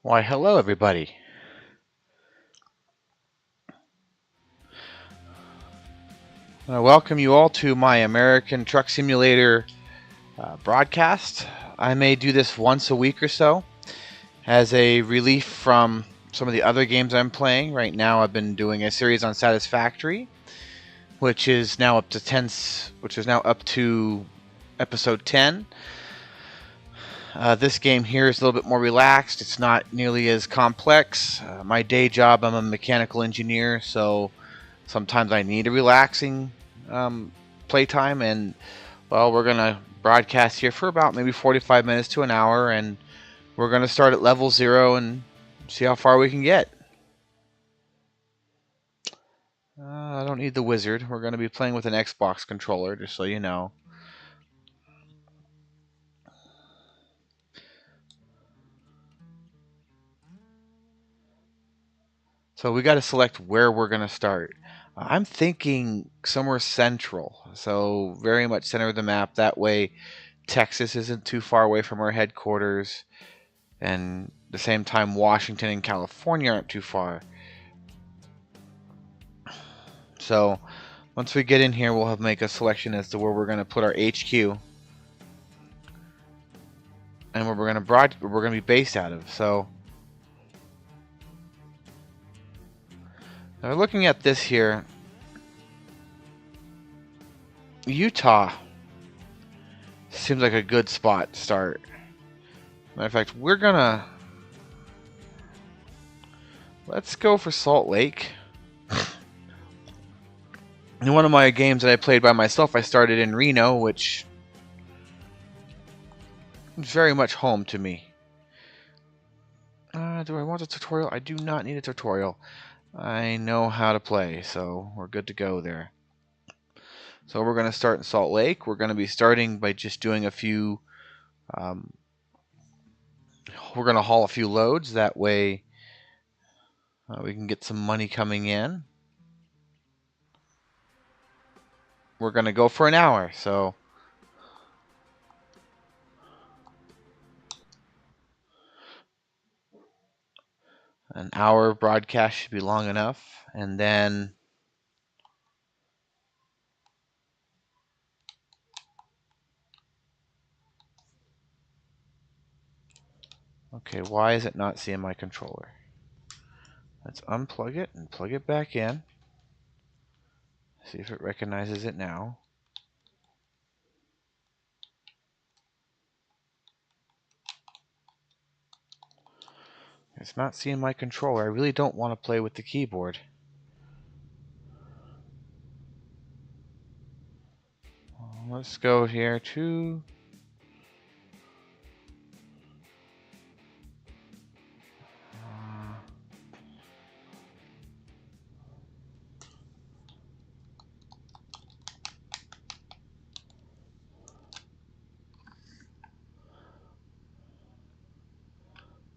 Why, hello everybody. I welcome you all to my American Truck Simulator broadcast. I may do this once a week or so as a relief from some of the other games I'm playing. Right now I've been doing a series on Satisfactory, which is now up to episode 10. This game here is a little bit more relaxed. It's not nearly as complex. My day job, I'm a mechanical engineer, so sometimes I need a relaxing playtime, and well, we're gonna broadcast here for about maybe 45 minutes to an hour, and we're gonna start at level 0 and see how far we can get. I don't need the wizard. We're gonna be playing with an Xbox controller, just so you know. So we got to select where we're gonna start. I'm thinking somewhere central, so very much center of the map. That way Texas isn't too far away from our headquarters, and at the same time Washington and California aren't too far. So once we get in here, we'll have make a selection as to where we're going to put our HQ and where we're going to be based out of. So now looking at this here, Utah seems like a good spot to start. Matter of fact, let's go for Salt Lake. In one of my games that I played by myself, I started in Reno, which is very much home to me. Do I want a tutorial? I do not need a tutorial. I know how to play, so we're good to go there. So we're going to start in Salt Lake. We're going to be starting by just doing a few... we're going to haul a few loads. That way we can get some money coming in. We're going to go for an hour, so... An hour broadcast should be long enough. And then... Okay, why is it not seeing my controller? Let's unplug it and plug it back in. See if it recognizes it now. It's not seeing my controller. I really don't want to play with the keyboard. Let's go here to...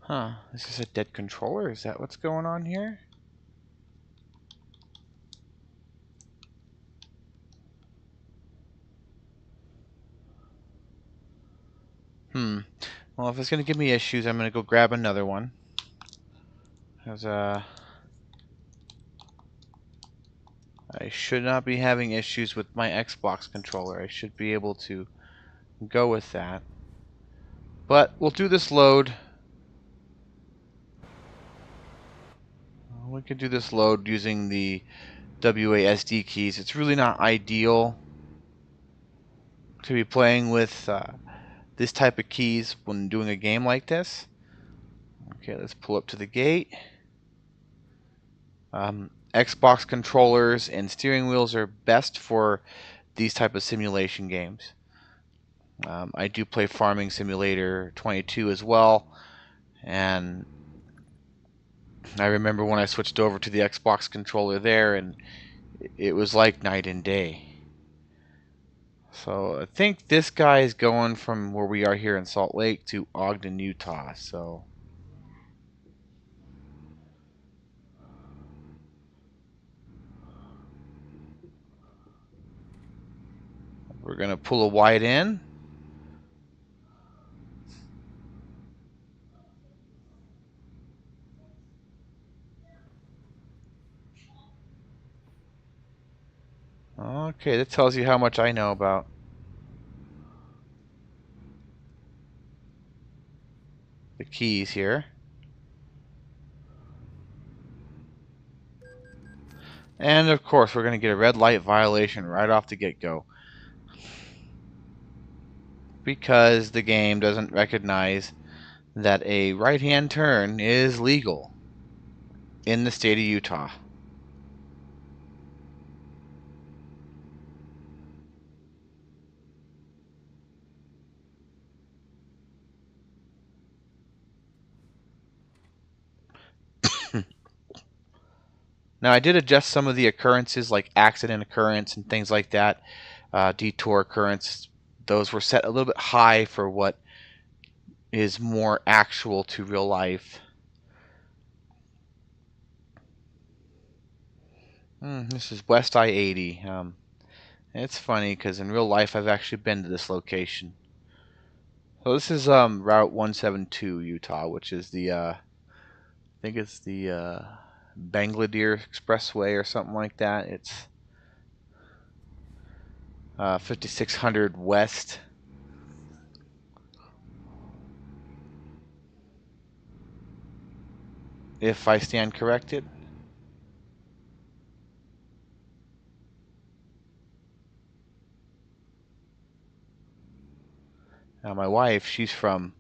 Huh, this is a dead controller? Is that what's going on here? Well, if it's going to give me issues, I'm going to go grab another one. Because, I should not be having issues with my Xbox controller. I should be able to go with that. But we'll do this load. We can do this load using the WASD keys. It's really not ideal to be playing with this type of keys when doing a game like this. Okay, let's pull up to the gate. Xbox controllers and steering wheels are best for these type of simulation games. I do play Farming Simulator 22 as well, and I remember when I switched over to the Xbox controller there, and it was like night and day. So I think this guy is going from where we are here in Salt Lake to Ogden, Utah. So we're going to pull a wide in. Okay, that tells you how much I know about the keys here. And of course, we're going to get a red light violation right off the get-go, because the game doesn't recognize that a right-hand turn is legal in the state of Utah. Now, I did adjust some of the occurrences, like accident occurrence and things like that, detour occurrence. Those were set a little bit high for what is more actual to real life. This is West I-80. It's funny because in real life I've actually been to this location. So this is Route 172 Utah, which is the I think it's the Bangladesh Expressway or something like that. It's 5600 West. If I stand corrected. Now my wife, she's from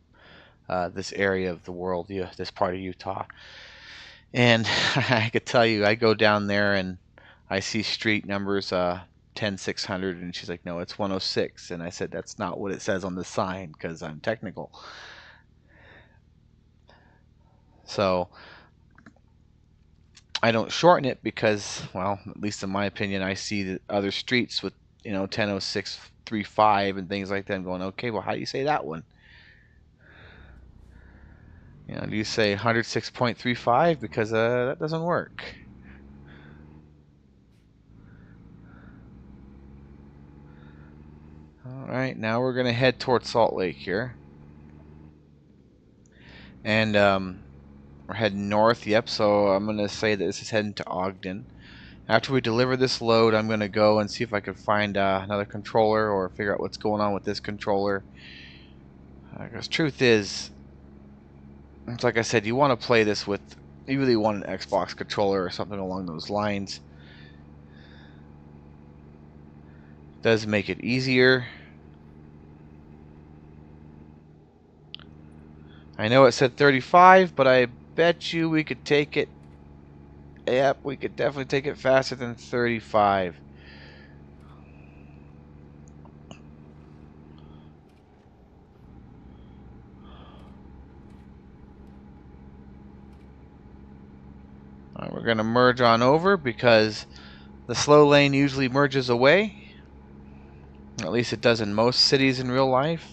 this area of the world, this part of Utah. And I could tell you, I go down there and I see street numbers 10600, and she's like, no, it's 106. And I said, that's not what it says on the sign, because I'm technical. So I don't shorten it because, well, at least in my opinion, I see the other streets with 100635 and things like that. I'm going, okay, well, how do you say that one? Do you say 106.35? Because that doesn't work. Alright, now we're going to head towards Salt Lake here. And we're heading north, yep, so I'm going to say that this is heading to Ogden. After we deliver this load, I'm going to go and see if I can find another controller or figure out what's going on with this controller. Because truth is, it's like I said, you want to play this with, you really want an Xbox controller or something along those lines. It does make it easier. I know it said 35, but I bet you we could take it. Yep, we could definitely take it faster than 35. Alright, we're going to merge on over because the slow lane usually merges away. At least it does in most cities in real life.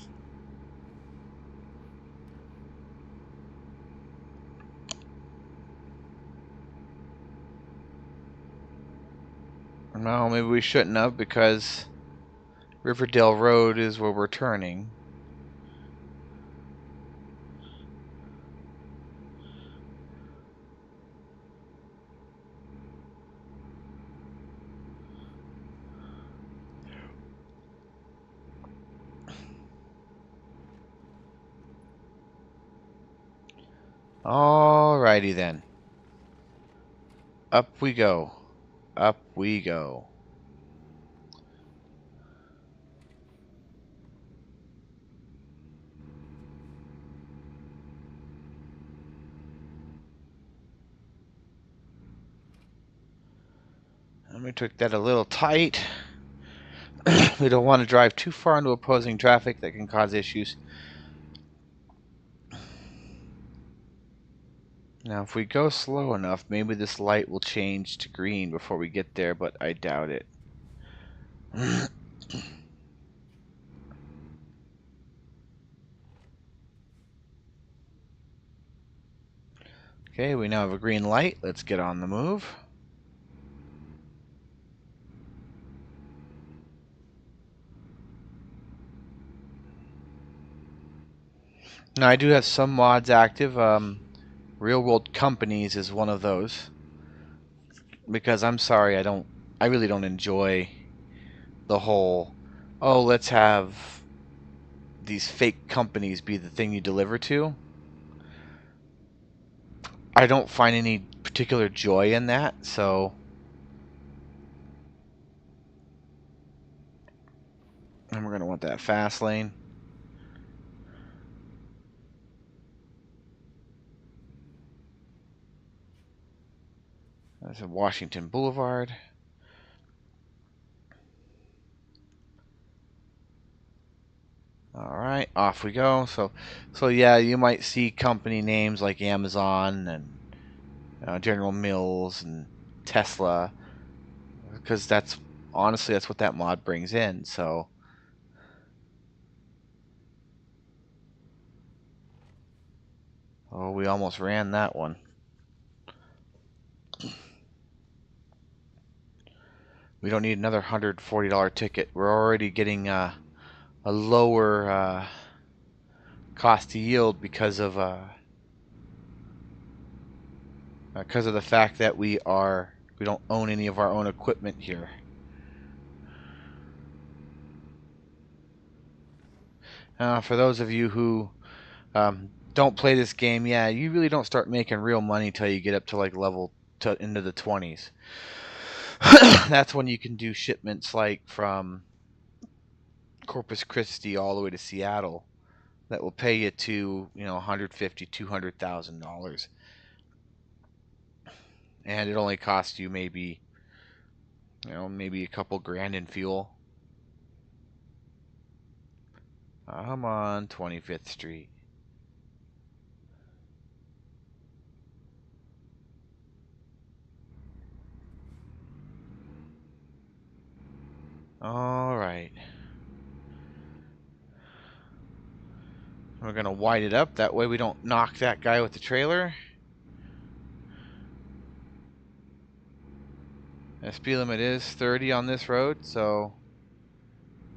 No, maybe we shouldn't have, because Riverdale Road is where we're turning. Alrighty then. Up we go. Up we go. Let me took that a little tight. We don't want to drive too far into opposing traffic that can cause issues. Now, if we go slow enough, maybe this light will change to green before we get there, but I doubt it. Okay, we now have a green light. Let's get on the move. Now, I do have some mods active. Real World Companies is one of those. Because I'm sorry, I really don't enjoy the whole, oh, let's have these fake companies be the thing you deliver to. I don't find any particular joy in that, so and we're going to want that fast lane. That's a Washington Boulevard. All right, off we go. So yeah, you might see company names like Amazon and General Mills and Tesla, because that's honestly that's what that mod brings in. So oh, we almost ran that one. We don't need another $140 ticket. We're already getting a lower cost to yield because of the fact that we don't own any of our own equipment here. For those of you who don't play this game, yeah, you really don't start making real money till you get up to like level into the 20s. That's when you can do shipments like from Corpus Christi all the way to Seattle that will pay you to, $150,000, $200,000, and it only costs you maybe a couple grand in fuel. I'm on 25th Street. All right. We're going to wide it up. That way we don't knock that guy with the trailer. The speed limit is 30 on this road, so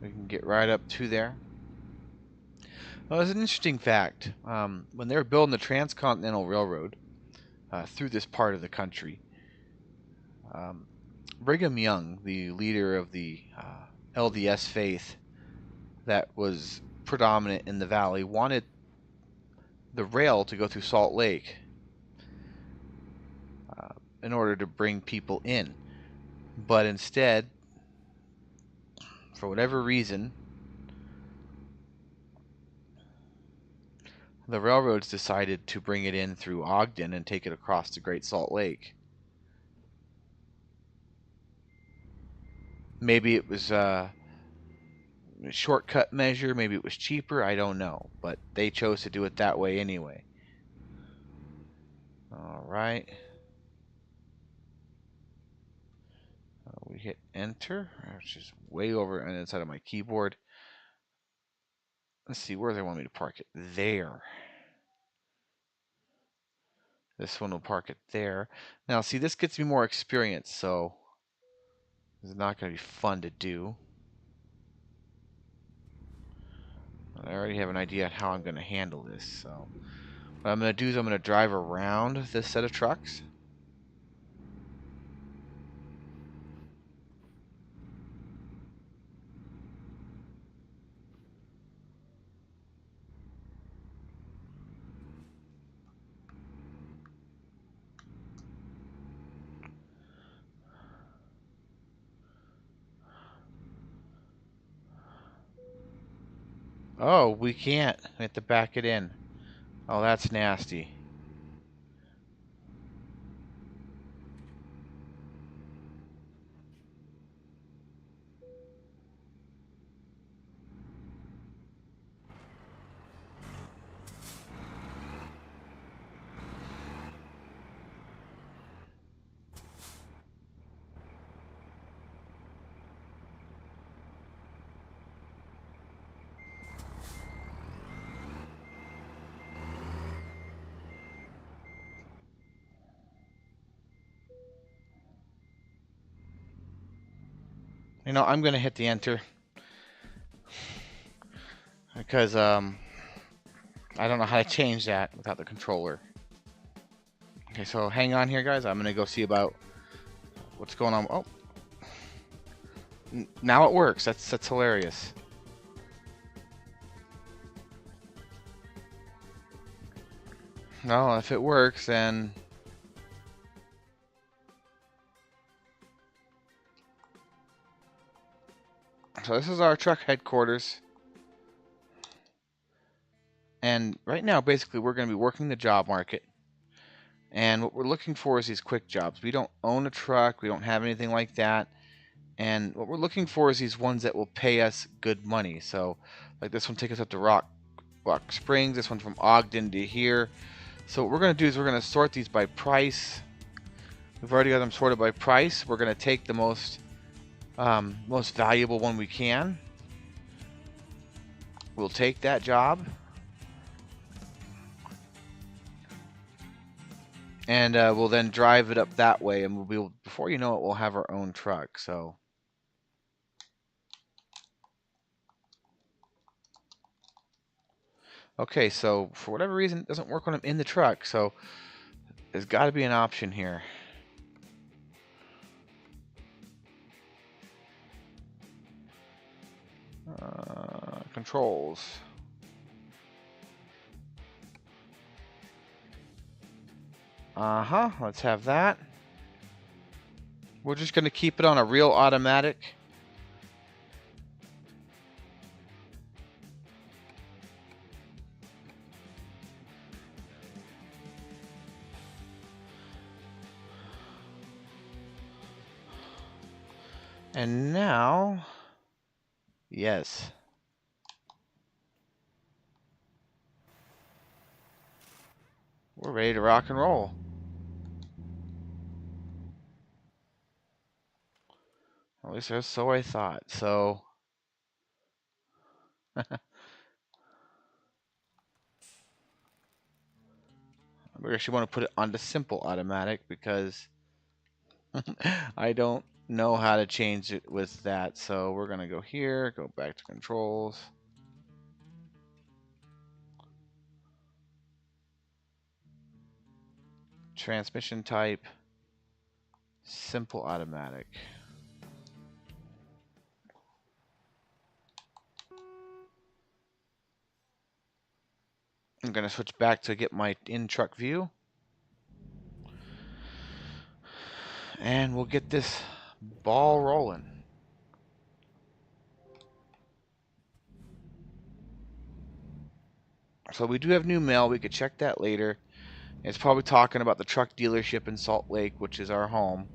we can get right up to there. Well, there's an interesting fact. When they were building the Transcontinental Railroad through this part of the country, Brigham Young, the leader of the LDS faith that was predominant in the valley, wanted the rail to go through Salt Lake in order to bring people in. But instead, for whatever reason, the railroads decided to bring it in through Ogden and take it across the Great Salt Lake. Maybe it was a shortcut measure, maybe it was cheaper, I don't know. But they chose to do it that way anyway. Alright. We hit enter, which is way over on the inside of my keyboard. Let's see, where do they want me to park it? There. This one will park it there. Now, see, this gets me more experience, so it's not going to be fun to do. I already have an idea on how I'm going to handle this. So what I'm going to do is I'm going to drive around this set of trucks. Oh, we can't. We have to back it in. Oh, that's nasty. I'm going to hit the enter because I don't know how to change that without the controller. Okay, so hang on here, guys. I'm going to go see about what's going on. Oh, Now it works. That's hilarious. Well, if it works, then so this is our truck headquarters. And right now, basically, we're going to be working the job market. And what we're looking for is these quick jobs. We don't own a truck. We don't have anything like that. And what we're looking for is these ones that will pay us good money. So, like this one, take us up to Rock Springs. This one from Ogden to here. So what we're going to do is we're going to sort these by price. We've already got them sorted by price. We're going to take the most valuable one we can. We'll take that job. And we'll then drive it up that way, and we'll be, before you know it, we'll have our own truck. So okay, so for whatever reason, it doesn't work when I'm in the truck. So there's got to be an option here. Controls. Let's have that. We're just going to keep it on a real automatic. And now, yes. We're ready to rock and roll. At least so I thought. So we actually want to put it onto simple automatic because I don't know how to change it with that. So we're going to go here, go back to controls. Transmission type, simple automatic. I'm going to switch back to get my in-truck view. And we'll get this ball rolling. So we do have new mail. We could check that later. It's probably talking about the truck dealership in Salt Lake, which is our home.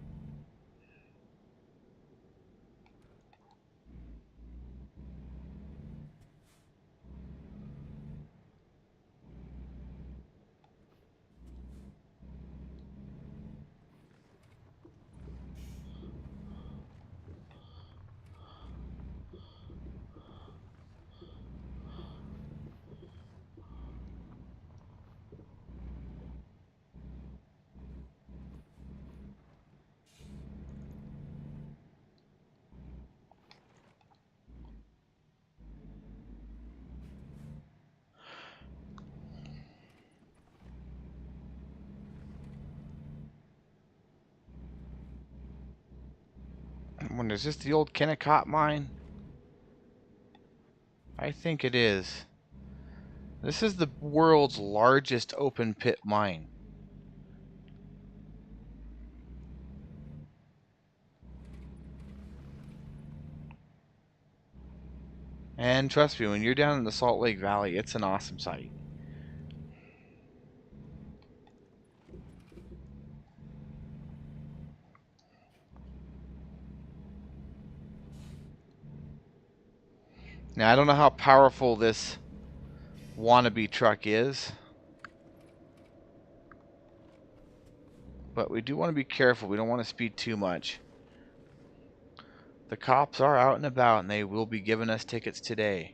When is this the old Kennecott mine? I think it is. This is the world's largest open pit mine. And trust me, when you're down in the Salt Lake Valley, it's an awesome sight. Now, I don't know how powerful this wannabe truck is, but we do want to be careful. We don't want to speed too much. The cops are out and about, and they will be giving us tickets today.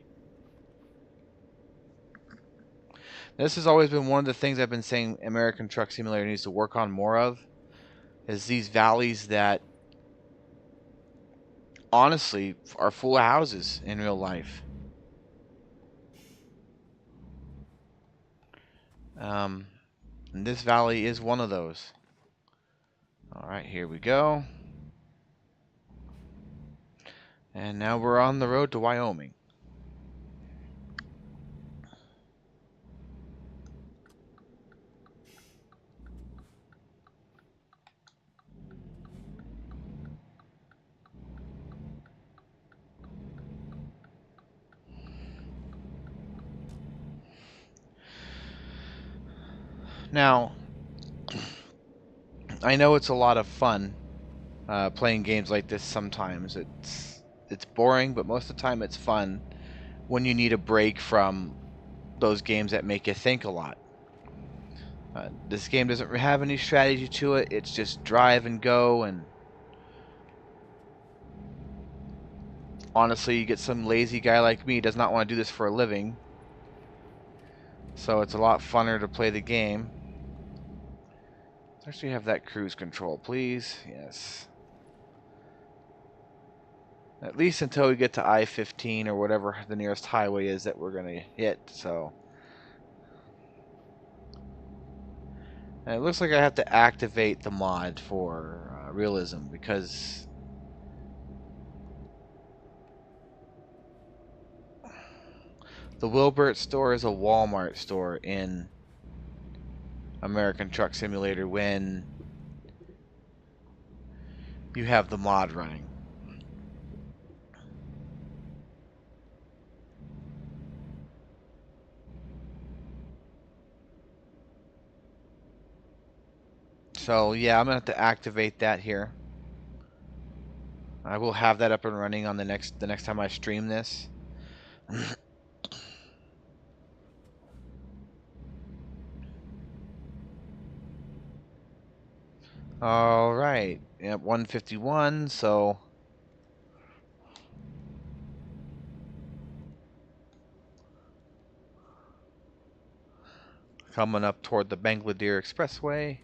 This has always been one of the things I've been saying American Truck Simulator needs to work on more of, is these valleys that honestly are full of houses in real life. And this valley is one of those. All right, here we go. And now we're on the road to Wyoming. Now, I know it's a lot of fun playing games like this sometimes. It's boring, but most of the time it's fun when you need a break from those games that make you think a lot. This game doesn't have any strategy to it. It's just drive and go, and honestly, you get some lazy guy like me who does not want to do this for a living. So it's a lot funner to play the game. Let's actually have that cruise control, please. Yes. At least until we get to I-15 or whatever the nearest highway is that we're going to hit. So, and it looks like I have to activate the mod for realism, because the Wilbert store is a Walmart store in American Truck Simulator when you have the mod running. So yeah, I'm gonna have to activate that here. I will have that up and running on the next time I stream this. All right, yep, 151. So coming up toward the Bangladesh Expressway.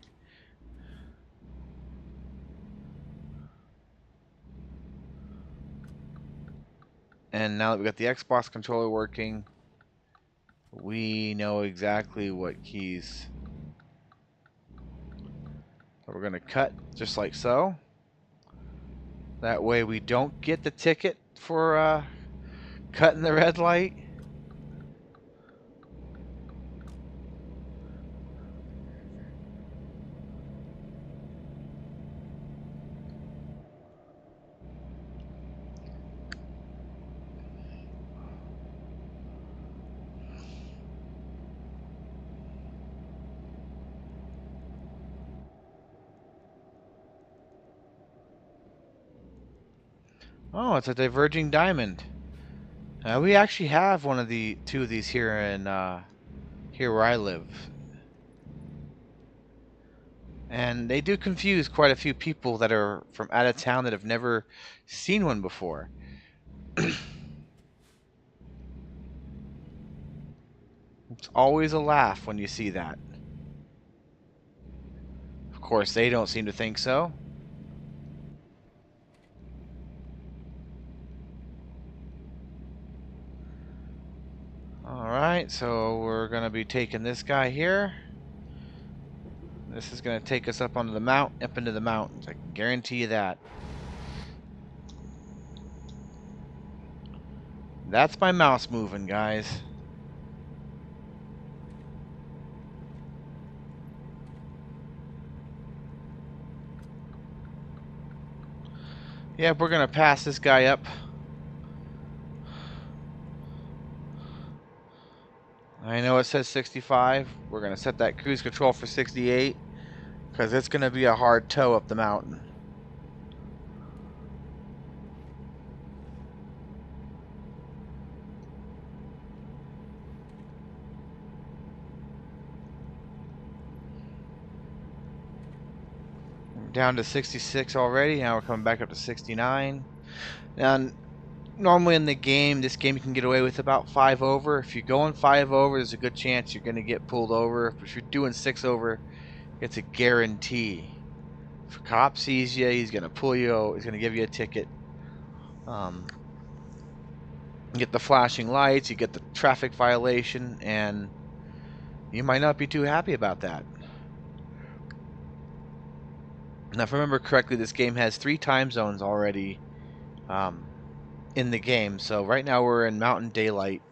And now that we got the Xbox controller working, we know exactly what keys. So we're gonna cut just like so. That way we don't get the ticket for cutting the red light. Oh, it's a diverging diamond. We actually have two of these here in here where I live, and they do confuse quite a few people that are from out of town that have never seen one before. It's always a laugh when you see that. Of course, they don't seem to think so. Alright, so we're going to be taking this guy here. This is going to take us up onto the up into the mountains. I can guarantee you that. That's my mouse moving, guys. Yeah, we're going to pass this guy up. I know it says 65. We're going to set that cruise control for 68, because it's going to be a hard tow up the mountain. We're down to 66 already. Now we're coming back up to 69. Now, normally in the game, this game you can get away with about 5 over. If you're going 5 over, there's a good chance you're going to get pulled over. If you're doing 6 over, it's a guarantee. If a cop sees you, he's going to pull you. He's going to give you a ticket. You get the flashing lights, you get the traffic violation, and you might not be too happy about that. Now, if I remember correctly, this game has 3 time zones already in the game. So right now we're in Mountain Daylight,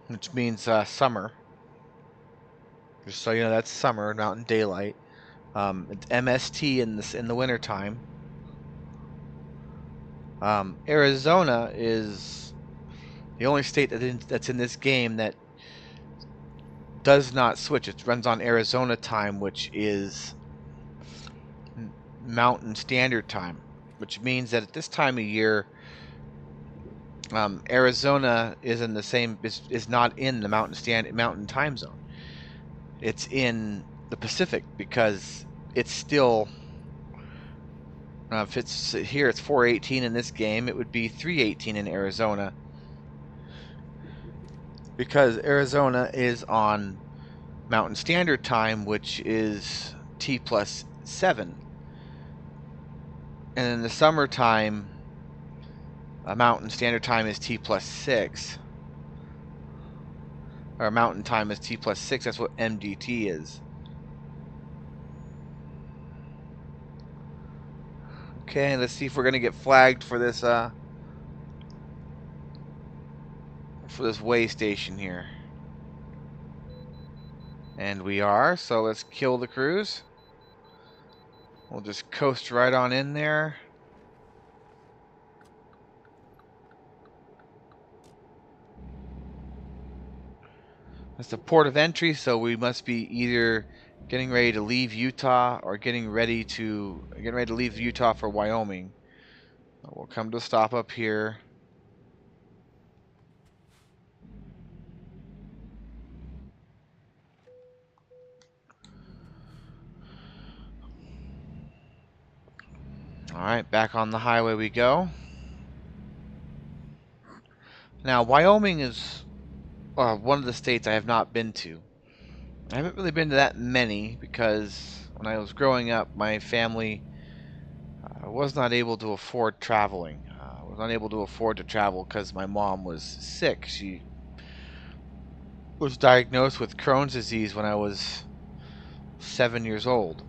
which means summer. Just so you know, that's summer, Mountain Daylight. It's MST in the winter time. Arizona is the only state that's in this game that does not switch. It runs on Arizona time, which is Mountain Standard Time, which means that at this time of year, Arizona is in the same is not in the Mountain time zone. It's in the Pacific because it's still. If it's here, it's 4:18 in this game. It would be 3:18 in Arizona because Arizona is on Mountain Standard Time, which is T+7. And in the summertime, Mountain Standard Time is T+6. Or Mountain Time is T+6. That's what MDT is. Okay, let's see if we're gonna get flagged for this way station here. And we are, so let's kill the cruise. We'll just coast right on in there. It's the port of entry, so we must be either getting ready to leave Utah or getting ready to leave Utah for Wyoming. We'll come to a stop up here. Alright, back on the highway we go. Now, Wyoming is one of the states I have not been to. I haven't really been to that many because when I was growing up, my family was not able to afford traveling. Was not able to afford to travel because my mom was sick. She was diagnosed with Crohn's disease when I was 7 years old.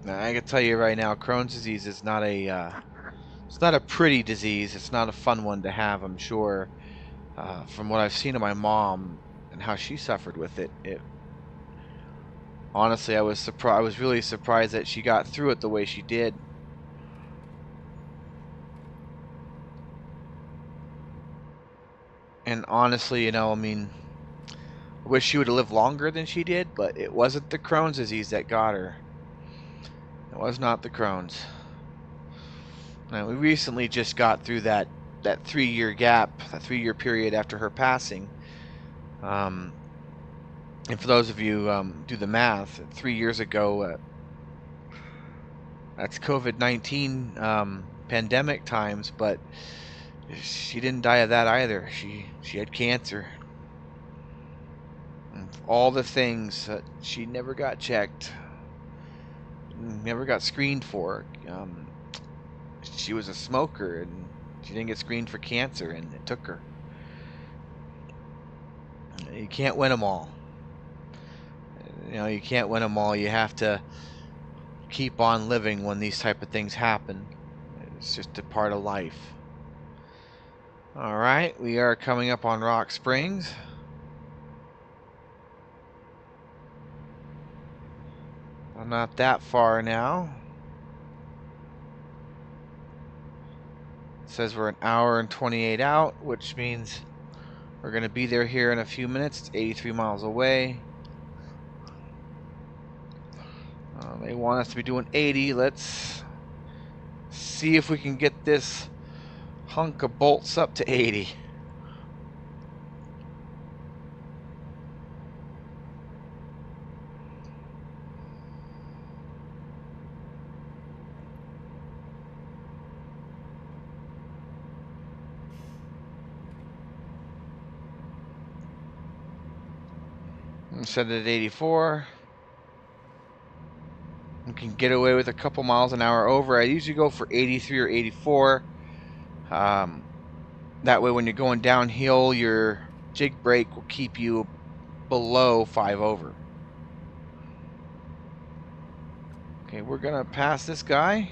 Now, I can tell you right now, Crohn's disease is not it's not a pretty disease. It's not a fun one to have, I'm sure. From what I've seen of my mom and how she suffered with it, honestly, I was really surprised that she got through it the way she did. And honestly, you know, I mean, I wish she would have lived longer than she did, but it wasn't the Crohn's disease that got her. It was not the Crohn's. Now, we recently just got through that 3-year gap, that 3-year period after her passing. And for those of you do the math, 3 years ago, that's COVID-19 pandemic times, but she didn't die of that either. She had cancer. And all the things that she never got checked, never got screened for. She was a smoker and she didn't get screened for cancer, and it took her. You can't win them all. You know, you can't win them all. You have to keep on living when these type of things happen. It's just a part of life. Alright, we are coming up on Rock Springs. I'm not that far now. It says we're an hour and 28 out, which means we're going to be there here in a few minutes. It's 83 miles away. They want us to be doing 80. Let's see if we can get this hunk of bolts up to 80. Set it at 84. We can get away with a couple miles an hour over. I usually go for 83 or 84. That way when you're going downhill, your jig brake will keep you below 5 over. Okay, we're gonna pass this guy.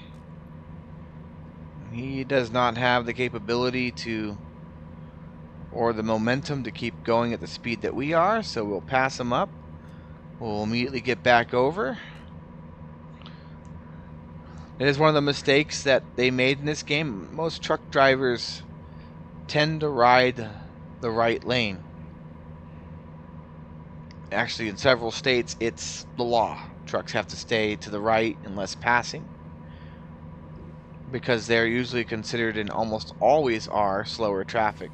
He does not have the capability to, or the momentum to keep going at the speed that we are, so we'll pass him up. We'll immediately get back over. It is one of the mistakes that they made in this game. Most truck drivers tend to ride the right lane. Actually, in several states, it's the law. Trucks have to stay to the right unless passing, because they're usually considered, and almost always are, slower traffic.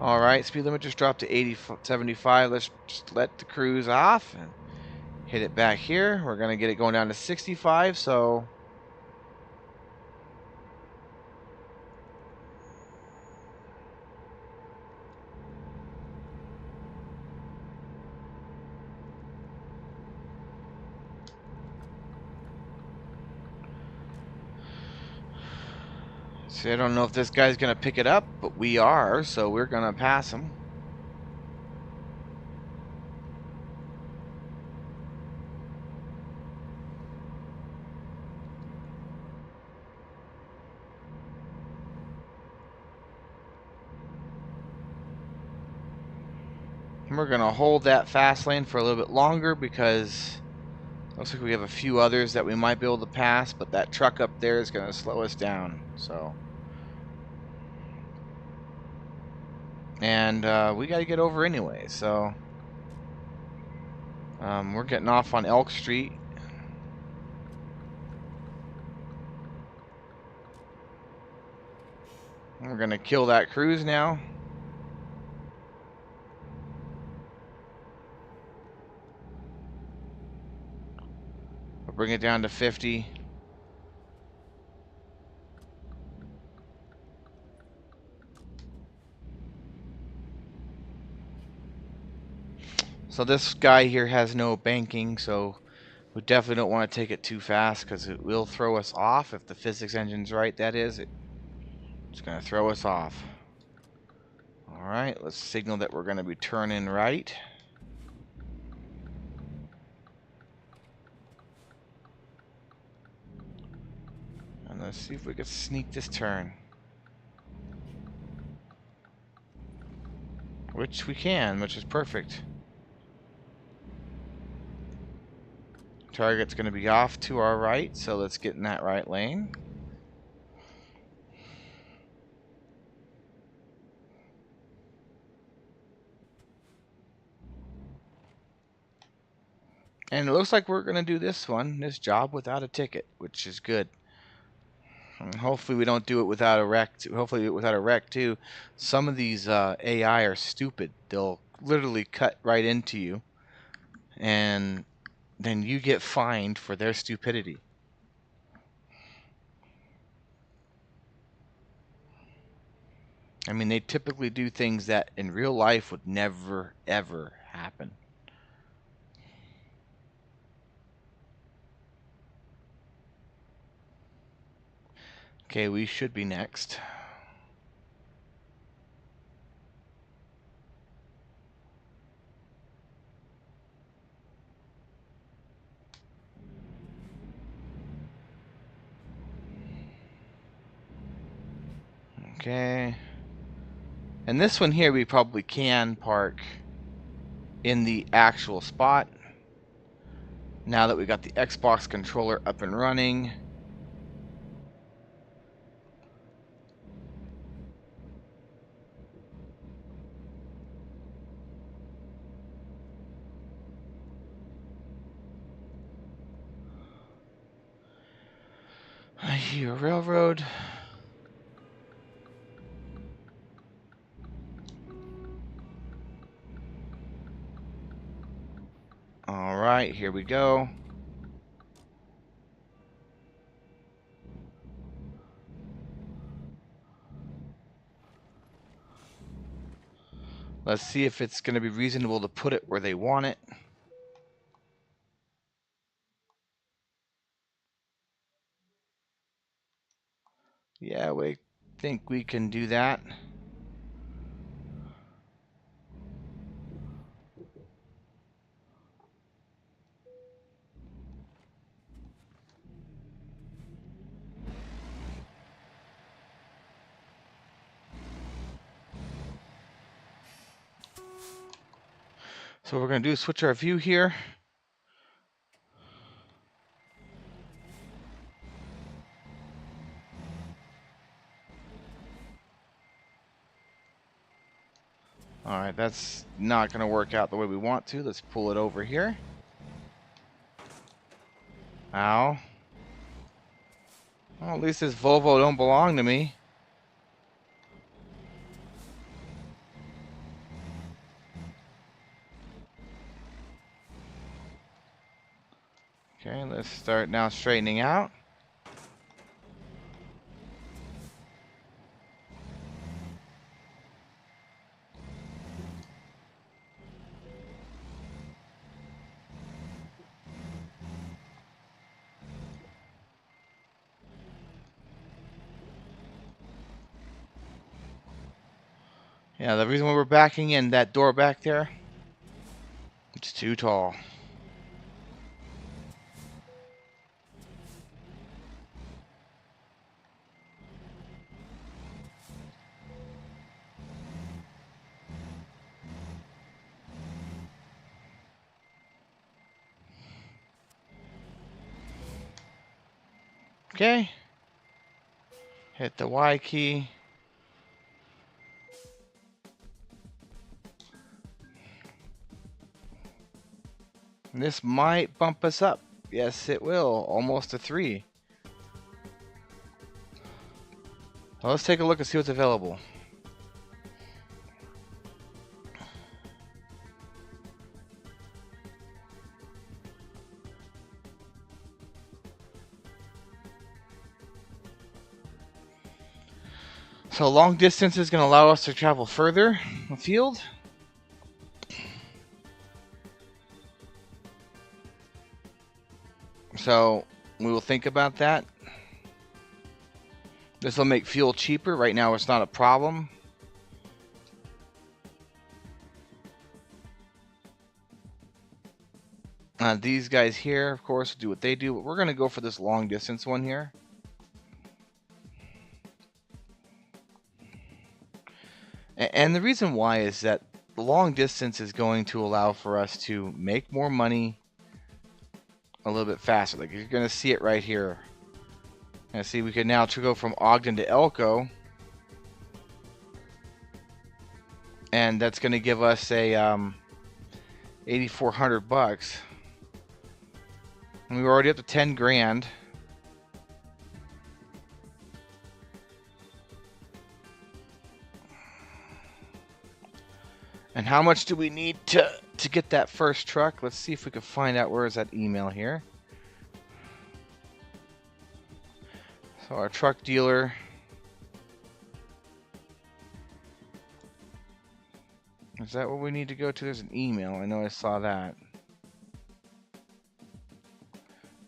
Alright, speed limit just dropped to 75. Let's just let the cruise off and hit it back here. We're going to get it going down to 65, so I don't know if this guy's going to pick it up, but we are, so we're going to pass him. And we're going to hold that fast lane for a little bit longer, because looks like we have a few others that we might be able to pass, but that truck up there is going to slow us down. So, and we got to get over anyway, so we're getting off on Elk Street. We're going to kill that cruise now. We'll bring it down to 50. So this guy here has no banking, so we definitely don't want to take it too fast, because it will throw us off. If the physics engine's right, that is, it's going to throw us off. Alright, let's signal that we're going to be turning right. And let's see if we can sneak this turn. Which we can, which is perfect. Target's going to be off to our right, so let's get in that right lane. And it looks like we're going to do this job without a ticket, which is good. And hopefully we don't do it without a wreck. Hopefully without a wreck too. Some of these AI are stupid. They'll literally cut right into you, and then you get fined for their stupidity. I mean, they typically do things that in real life would never, ever happen. Okay, we should be next. Okay. And this one here we probably can park in the actual spot. Now that we got the Xbox controller up and running. I hear a railroad. Alright, here we go. Let's see if it's going to be reasonable to put it where they want it. Yeah, we think we can do that. So what we're going to do is switch our view here. Alright, that's not going to work out the way we want to. Let's pull it over here. Ow. Well, at least this Volvo don't belong to me. Okay, let's start now straightening out. Yeah, the reason why we're backing in, that door back there, it's too tall. Okay. Hit the Y key. And this might bump us up. Yes, it will. Almost a 3. Well, let's take a look and see what's available. So long distance is going to allow us to travel further afield. So we will think about that. This will make fuel cheaper. Right now it's not a problem. These guys here, of course, do what they do, but we're going to go for this long distance one here. And the reason why is that the long distance is going to allow for us to make more money a little bit faster. Like, you're going to see it right here. And see, we can now go from Ogden to Elko. And that's going to give us a 8,400 bucks. And we were already up to 10 grand. And how much do we need to get that first truck? Let's see if we can find out where is that email here. So our truck dealer. Is that what we need to go to? There's an email. I know I saw that.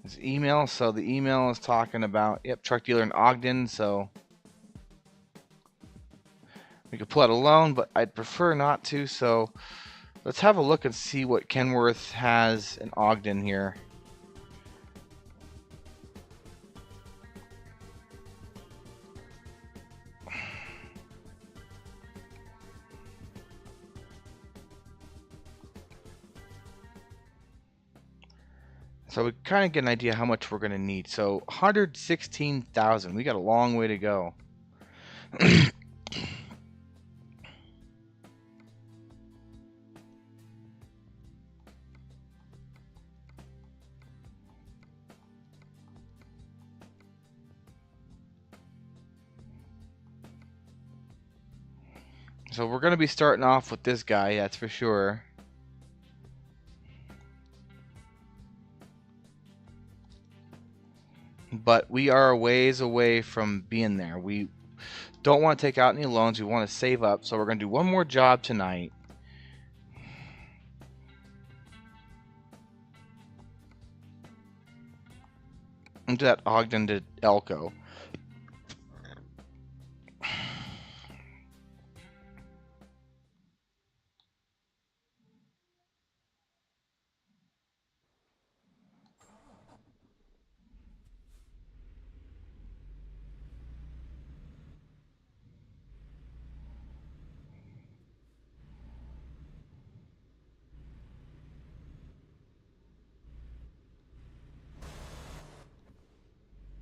There's email. So the email is talking about, yep, truck dealer in Ogden. So we could pull out a loan, but I'd prefer not to. So let's have a look and see what Kenworth has in Ogden here. So we kind of get an idea how much we're going to need. So 116,000. We got a long way to go. So we're going to be starting off with this guy, that's for sure. But we are a ways away from being there. We don't want to take out any loans. We want to save up. So we're going to do one more job tonight. And do that Ogden to Elko.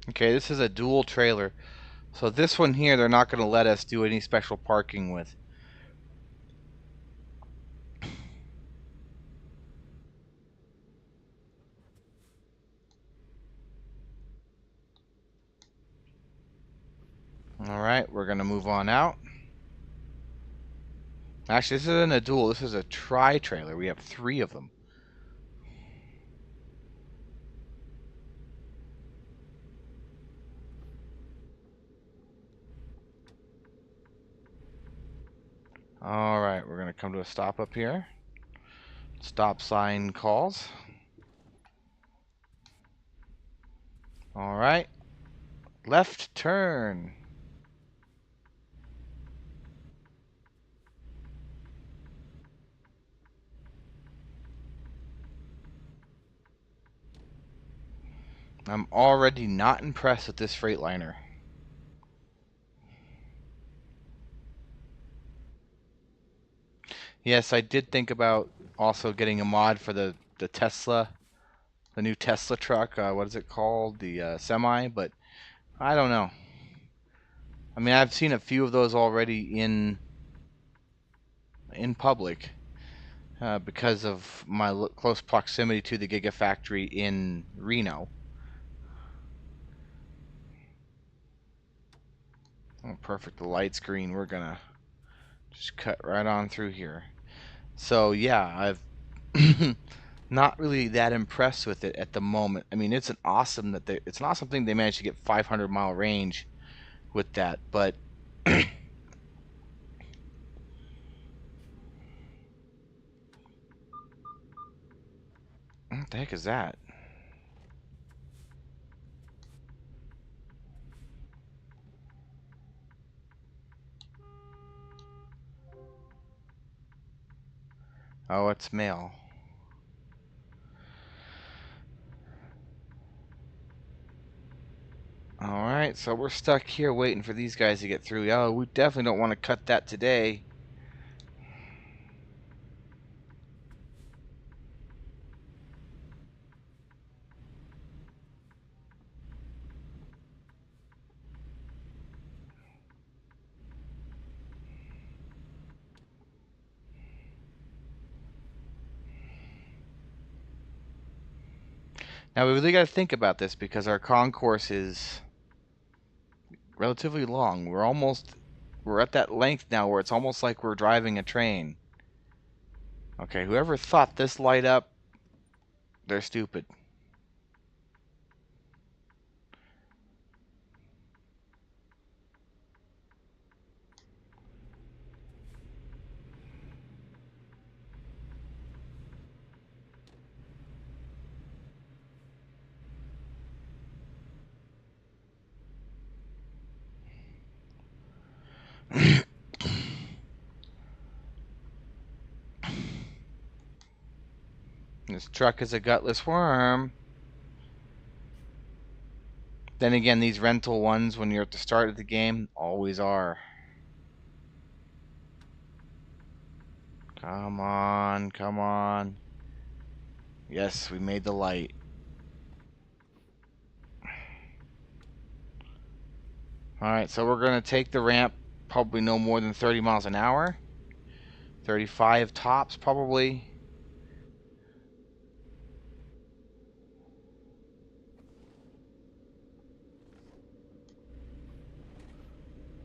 Okay, this is a dual trailer. So this one here, they're not going to let us do any special parking with. Alright, we're going to move on out. Actually, this isn't a dual, this is a tri-trailer. We have 3 of them. Alright, we're going to come to a stop up here. Stop sign calls. Alright. Left turn. I'm already not impressed with this Freightliner. Yes, I did think about also getting a mod for the Tesla, the new Tesla truck. What is it called? The Semi, but I don't know. I mean, I've seen a few of those already in public because of my close proximity to the Gigafactory in Reno. Oh, perfect. The light's green. We're gonna just cut right on through here. So yeah, I've not really that impressed with it at the moment. I mean, it's an awesome thing they managed to get 500-mile range with that, but what the heck is that? Oh, it's mail. Alright, so we're stuck here waiting for these guys to get through. Oh, we definitely don't want to cut that today. Now, we really got to think about this because our concourse is relatively long. We're at that length now where it's almost like we're driving a train. Okay, whoever thought this light up, they're stupid. This truck is a gutless worm. Then again, these rental ones, when you're at the start of the game, always are. Come on, come on. Yes, we made the light. Alright, so we're going to take the ramp probably no more than 30 miles an hour. 35 tops, probably.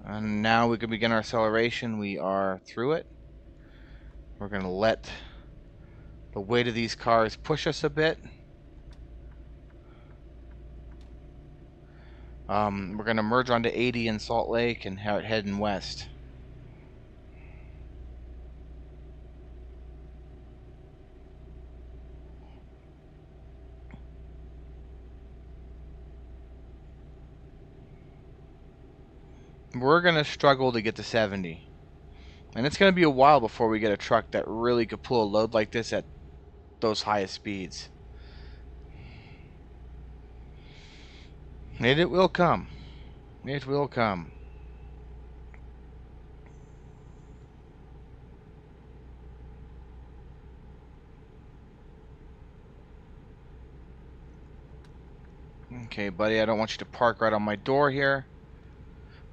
And now we can begin our acceleration. We are through it. We're going to let the weight of these cars push us a bit. We're going to merge onto 80 in Salt Lake and heading west. We're going to struggle to get to 70. And it's going to be a while before we get a truck that really could pull a load like this at those highest speeds. And it will come. It will come. Okay, buddy, I don't want you to park right on my door here.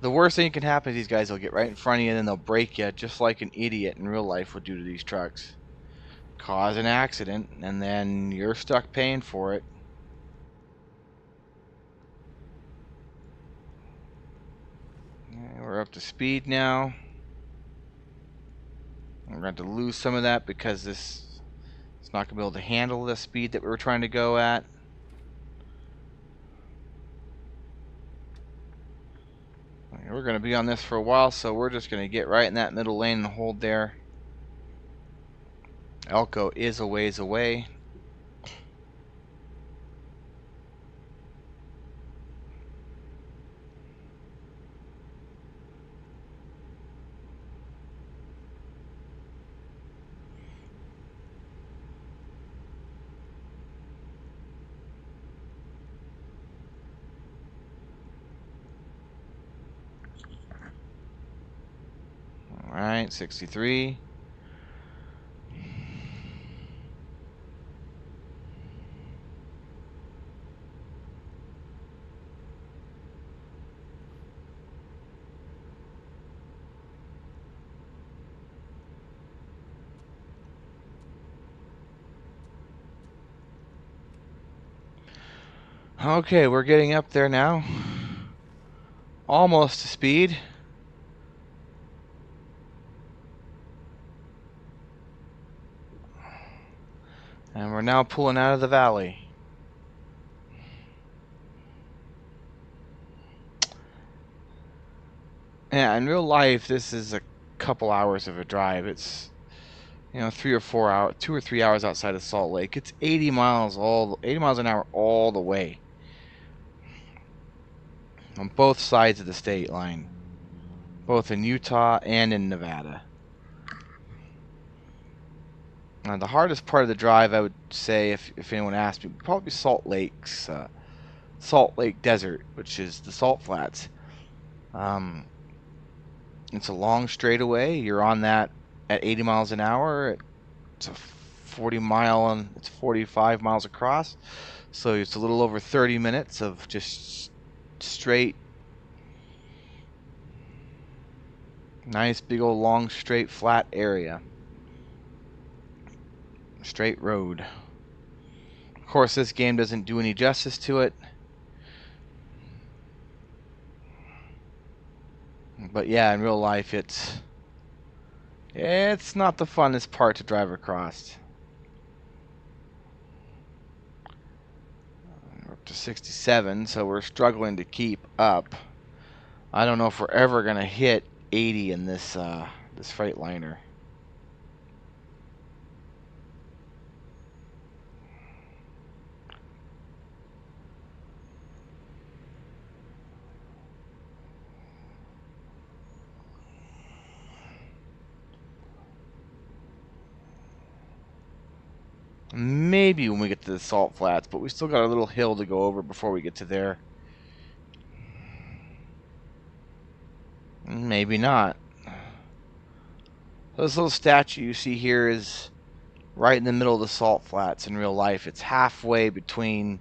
The worst thing that can happen is these guys will get right in front of you and then they'll break you, just like an idiot in real life would do to these trucks. Cause an accident, and then you're stuck paying for it. Okay, we're up to speed now. We're going to lose some of that because it's not going to be able to handle the speed that we were trying to go at. We're going to be on this for a while, so we're just going to get right in that middle lane and hold there. Elko is a ways away. Alright, 63. Okay, we're getting up there now. Almost to speed. And we're now pulling out of the valley. Yeah, in real life, this is a couple hours of a drive. It's, 3 or 4 hours, 2 or 3 hours outside of Salt Lake. It's 80 miles an hour all the way. On both sides of the state line. Both in Utah and in Nevada. Now, the hardest part of the drive, I would say, if anyone asked me, would probably be Salt Lake Desert, which is the Salt Flats. It's a long straightaway. You're on that at 80 miles an hour. It's a 40-mile and it's 45 miles across. So it's a little over 30 minutes of just straight, nice, big old, long, straight, flat area. Straight road. Of course, this game doesn't do any justice to it. But yeah, in real life, it's not the funnest part to drive across. We're up to 67, so we're struggling to keep up. I don't know if we're ever gonna hit 80 in this Freightliner. Maybe when we get to the Salt Flats, but we still got a little hill to go over before we get to there. Maybe not. This little statue you see here is right in the middle of the Salt Flats in real life. It's halfway between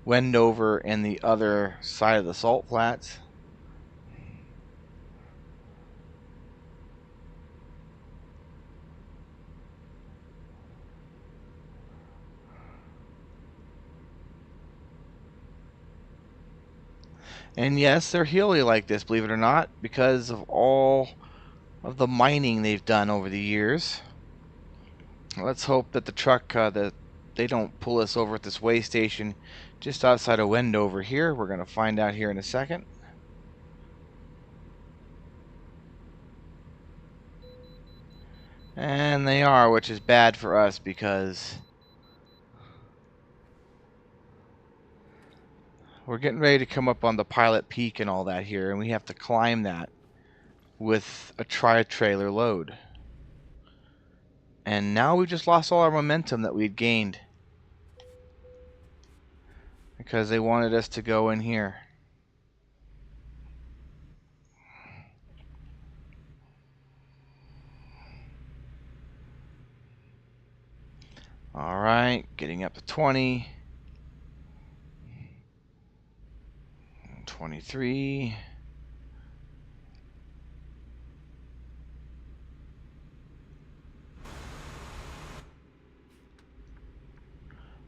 Wendover and the other side of the Salt Flats. And yes, they're hilly like this, believe it or not, because of all of the mining they've done over the years. Let's hope that the truck, that they don't pull us over at this way station just outside of Wendover here. We're going to find out here in a second. And they are, which is bad for us because we're getting ready to come up on the Pilot Peak and all that here, and we have to climb that with a tri-trailer load. And now we just lost all our momentum that we'd gained because they wanted us to go in here. Alright, getting up to 20. 23.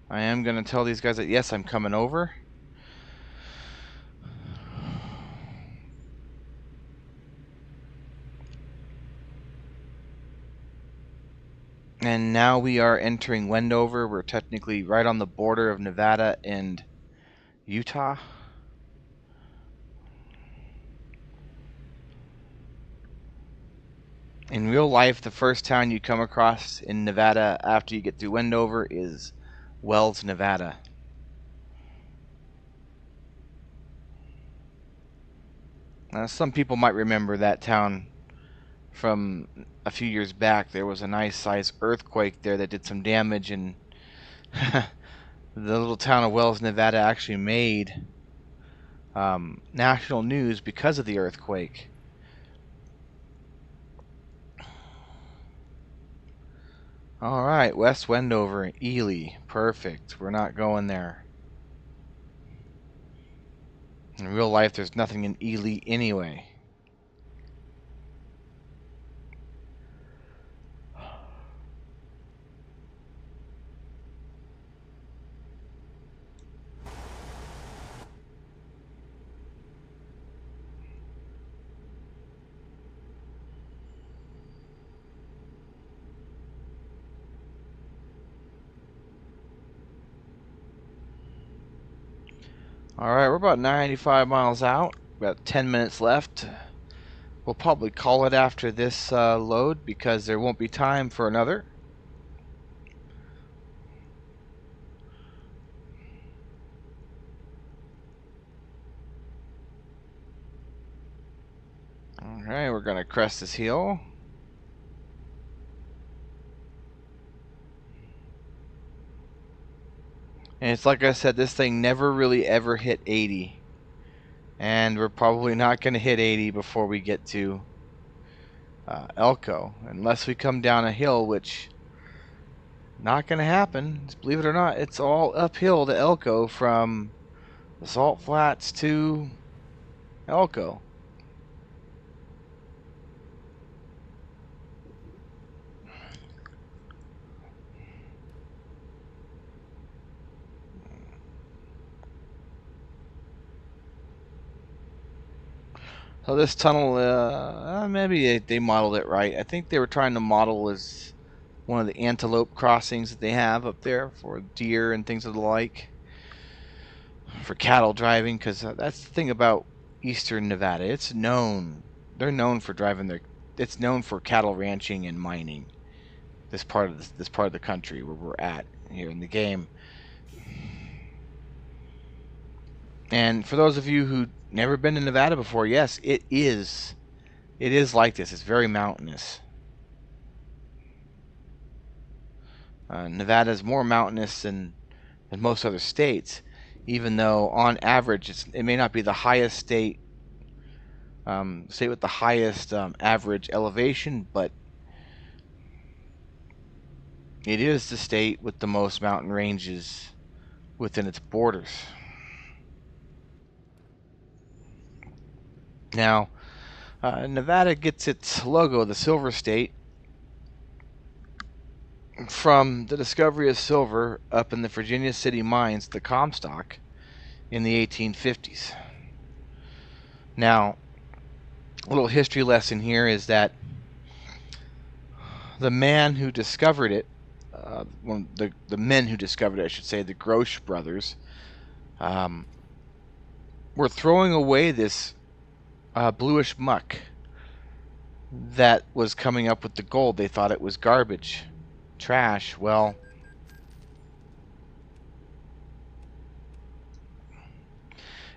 I am going to tell these guys that yes, I'm coming over. And now we are entering Wendover. We're technically right on the border of Nevada and Utah. In real life, the first town you come across in Nevada after you get through Wendover is Wells, Nevada. Now, some people might remember that town from a few years back. There was a nice sized earthquake there that did some damage, and the little town of Wells, Nevada actually made national news because of the earthquake. Alright, West Wendover, Ely. Perfect. We're not going there. In real life, there's nothing in Ely anyway. Alright, we're about 95 miles out. About 10 minutes left. We'll probably call it after this load because there won't be time for another. Alright, we're going to crest this hill. And it's like I said, this thing never really ever hit 80. And we're probably not going to hit 80 before we get to Elko. Unless we come down a hill, which not going to happen. Believe it or not, it's all uphill to Elko from the Salt Flats to Elko. So this tunnel, maybe they modeled it right. I think they were trying to model as one of the antelope crossings that they have up there for deer and things of the like. For cattle driving, because that's the thing about eastern Nevada. It's known. They're known for driving their... It's known for cattle ranching and mining. This part of the country where we're at here in the game. And for those of you who never been to Nevada before, yes, it is like this. It's very mountainous. Nevada is more mountainous than most other states, even though on average it may not be the highest state with the highest average elevation, but it is the state with the most mountain ranges within its borders. Now, Nevada gets its logo, the Silver State, from the discovery of silver up in the Virginia City mines, the Comstock, in the 1850s. Now, a little history lesson here is that the man who discovered it, the men who discovered it, I should say, the Grosch brothers, were throwing away this bluish muck that was coming up with the gold. They thought it was garbage, trash. Well,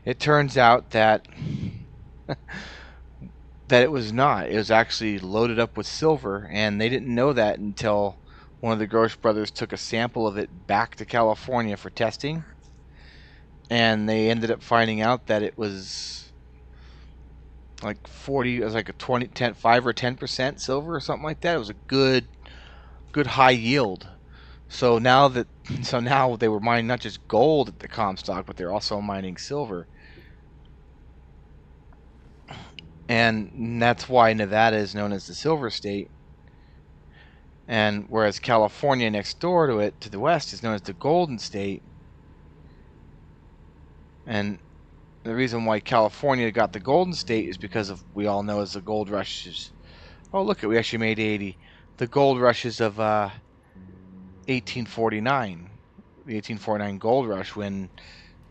it turns out that that it was not. It was actually loaded up with silver, and they didn't know that until one of the Grosch brothers took a sample of it back to California for testing, and they ended up finding out that it was like 40. It was like a 5 or 10% silver or something like that. It was a good high yield. So now they were mining not just gold at the Comstock, but they're also mining silver. And that's why Nevada is known as the Silver State. And whereas California next door to it, to the west, is known as the Golden State. And the reason why California got the Golden State is because of, we all know, as the gold rushes. Oh, look, we actually made 80. The gold rushes of 1849. The 1849 gold rush, when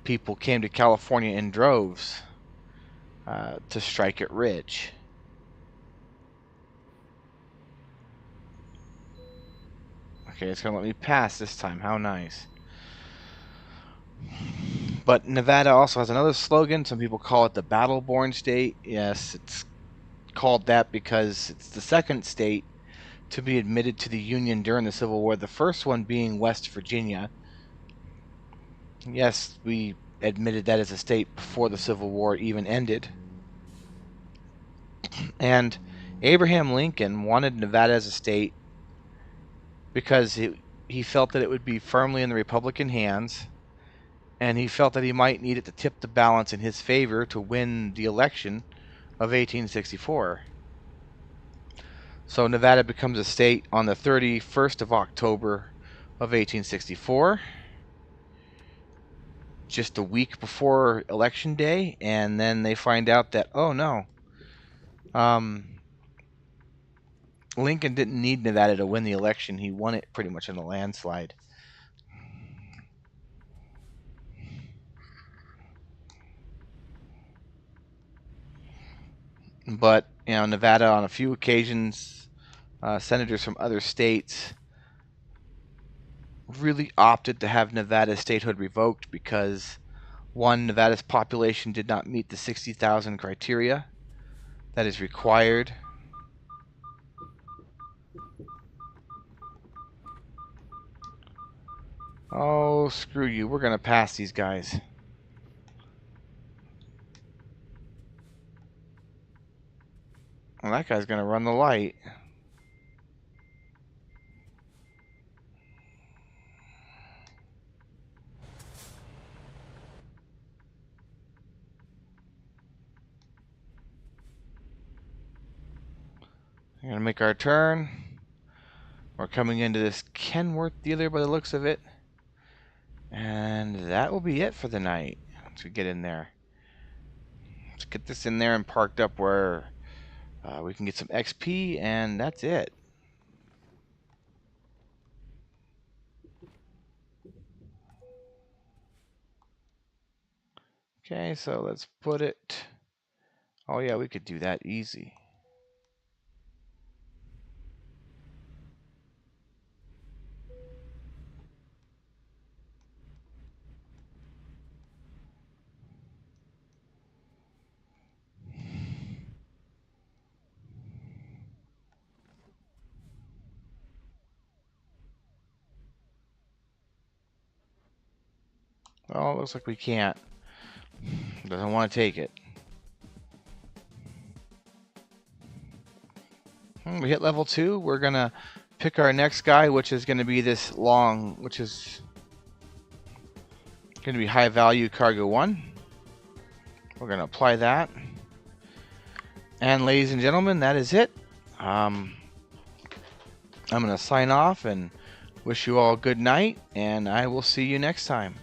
people came to California in droves to strike it rich. Okay, it's going to let me pass this time. How nice. But Nevada also has another slogan. Some people call it the Battle-Born State. Yes, it's called that because it's the second state to be admitted to the Union during the Civil War, the first one being West Virginia. Yes, we admitted that as a state before the Civil War even ended. And Abraham Lincoln wanted Nevada as a state because he felt that it would be firmly in the Republican hands, and he felt that he might need it to tip the balance in his favor to win the election of 1864. So Nevada becomes a state on the 31st of October of 1864, just a week before Election Day, and then they find out that, oh no, Lincoln didn't need Nevada to win the election. He won it pretty much in a landslide. But, you know, Nevada, on a few occasions, senators from other states really opted to have Nevada's statehood revoked because, one, Nevada's population did not meet the 60,000 criteria that is required. Oh, screw you. We're going to pass these guys. Well, that guy's going to run the light. We're going to make our turn. We're coming into this Kenworth dealer by the looks of it. And that will be it for the night. Once we get in there. Let's get this in there and parked up where we can get some XP, and that's it. Okay, so let's put it... Oh yeah, we could do that easy. Well, it looks like we can't. Doesn't want to take it. We hit level 2. We're going to pick our next guy, which is going to be this long, which is going to be high value cargo 1. We're going to apply that. And ladies and gentlemen, that is it. I'm going to sign off and wish you all a good night, and I will see you next time.